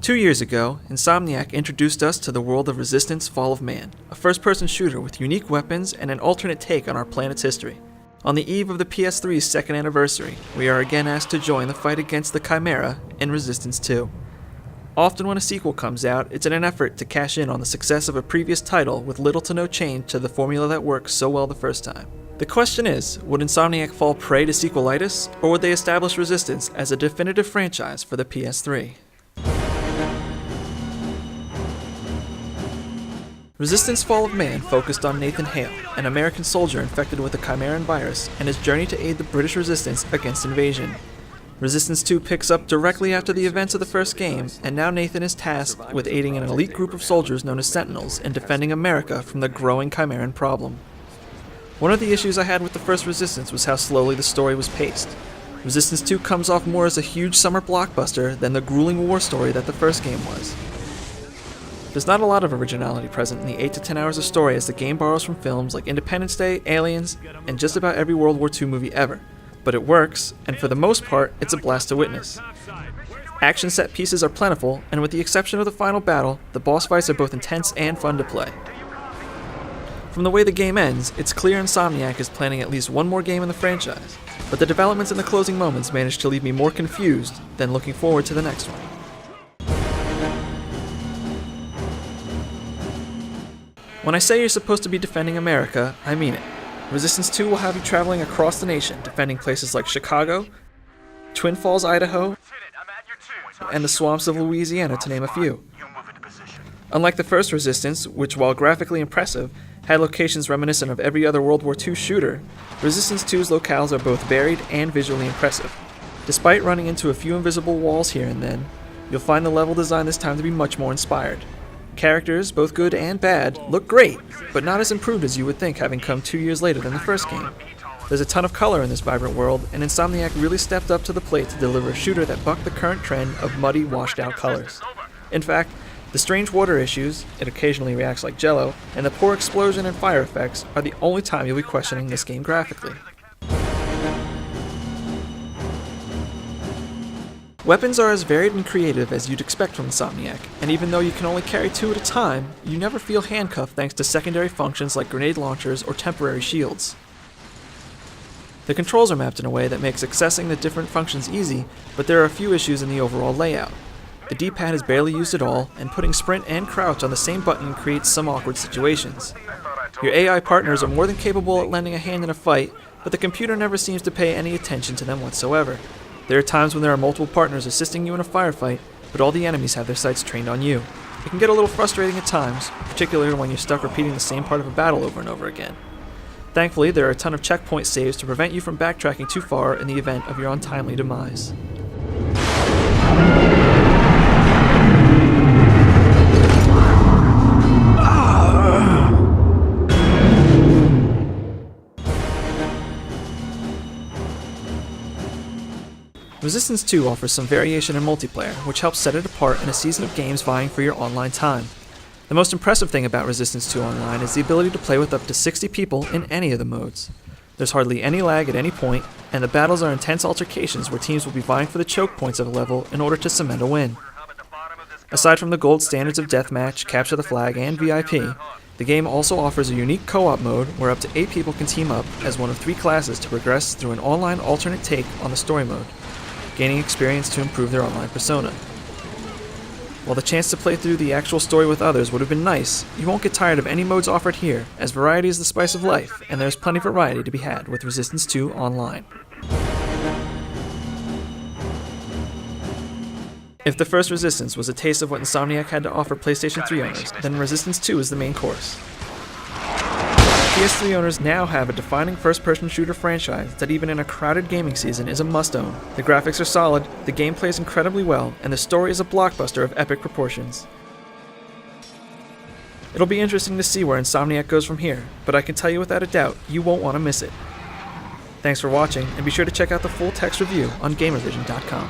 2 years ago, Insomniac introduced us to the world of Resistance: Fall of Man, a first-person shooter with unique weapons and an alternate take on our planet's history. On the eve of the PS3's second anniversary, we are again asked to join the fight against the Chimera in Resistance 2. Often when a sequel comes out, it's in an effort to cash in on the success of a previous title with little to no change to the formula that worked so well the first time. The question is, would Insomniac fall prey to sequelitis, or would they establish Resistance as a definitive franchise for the PS3? Resistance: Fall of Man focused on Nathan Hale, an American soldier infected with the Chimeran virus, and his journey to aid the British resistance against invasion. Resistance 2 picks up directly after the events of the first game, and now Nathan is tasked with aiding an elite group of soldiers known as Sentinels in defending America from the growing Chimeran problem. One of the issues I had with the first Resistance was how slowly the story was paced. Resistance 2 comes off more as a huge summer blockbuster than the grueling war story that the first game was. There's not a lot of originality present in the 8 to 10 hours of story, as the game borrows from films like Independence Day, Aliens, and just about every World War II movie ever. But it works, and for the most part, it's a blast to witness. Action set pieces are plentiful, and with the exception of the final battle, the boss fights are both intense and fun to play. From the way the game ends, it's clear Insomniac is planning at least one more game in the franchise, but the developments in the closing moments managed to leave me more confused than looking forward to the next one. When I say you're supposed to be defending America, I mean it. Resistance 2 will have you traveling across the nation, defending places like Chicago, Twin Falls, Idaho, and the swamps of Louisiana, to name a few. Unlike the first Resistance, which while graphically impressive, had locations reminiscent of every other World War II shooter, Resistance 2's locales are both varied and visually impressive. Despite running into a few invisible walls here and then, you'll find the level design this time to be much more inspired. Characters, both good and bad, look great, but not as improved as you would think having come 2 years later than the first game. There's a ton of color in this vibrant world, and Insomniac really stepped up to the plate to deliver a shooter that bucked the current trend of muddy, washed-out colors. In fact, the strange water issues, it occasionally reacts like Jello, and the poor explosion and fire effects are the only time you'll be questioning this game graphically. Weapons are as varied and creative as you'd expect from Insomniac, and even though you can only carry 2 at a time, you never feel handcuffed thanks to secondary functions like grenade launchers or temporary shields. The controls are mapped in a way that makes accessing the different functions easy, but there are a few issues in the overall layout. The D-pad is barely used at all, and putting sprint and crouch on the same button creates some awkward situations. Your AI partners are more than capable at lending a hand in a fight, but the computer never seems to pay any attention to them whatsoever. There are times when there are multiple partners assisting you in a firefight, but all the enemies have their sights trained on you. It can get a little frustrating at times, particularly when you're stuck repeating the same part of a battle over and over again. Thankfully, there are a ton of checkpoint saves to prevent you from backtracking too far in the event of your untimely demise. Resistance 2 offers some variation in multiplayer, which helps set it apart in a season of games vying for your online time. The most impressive thing about Resistance 2 Online is the ability to play with up to 60 people in any of the modes. There's hardly any lag at any point, and the battles are intense altercations where teams will be vying for the choke points of a level in order to cement a win. Aside from the gold standards of Deathmatch, Capture the Flag, and VIP, the game also offers a unique co-op mode where up to 8 people can team up as one of 3 classes to progress through an online alternate take on the story mode, gaining experience to improve their online persona. While the chance to play through the actual story with others would have been nice, you won't get tired of any modes offered here, as variety is the spice of life, and there's plenty of variety to be had with Resistance 2 Online. If the first Resistance was a taste of what Insomniac had to offer PlayStation 3 owners, then Resistance 2 is the main course. PS3 owners now have a defining first-person shooter franchise that even in a crowded gaming season is a must-own. The graphics are solid, the game plays incredibly well, and the story is a blockbuster of epic proportions. It'll be interesting to see where Insomniac goes from here, but I can tell you without a doubt, you won't want to miss it. Thanks for watching, and be sure to check out the full text review on Gamervision.com.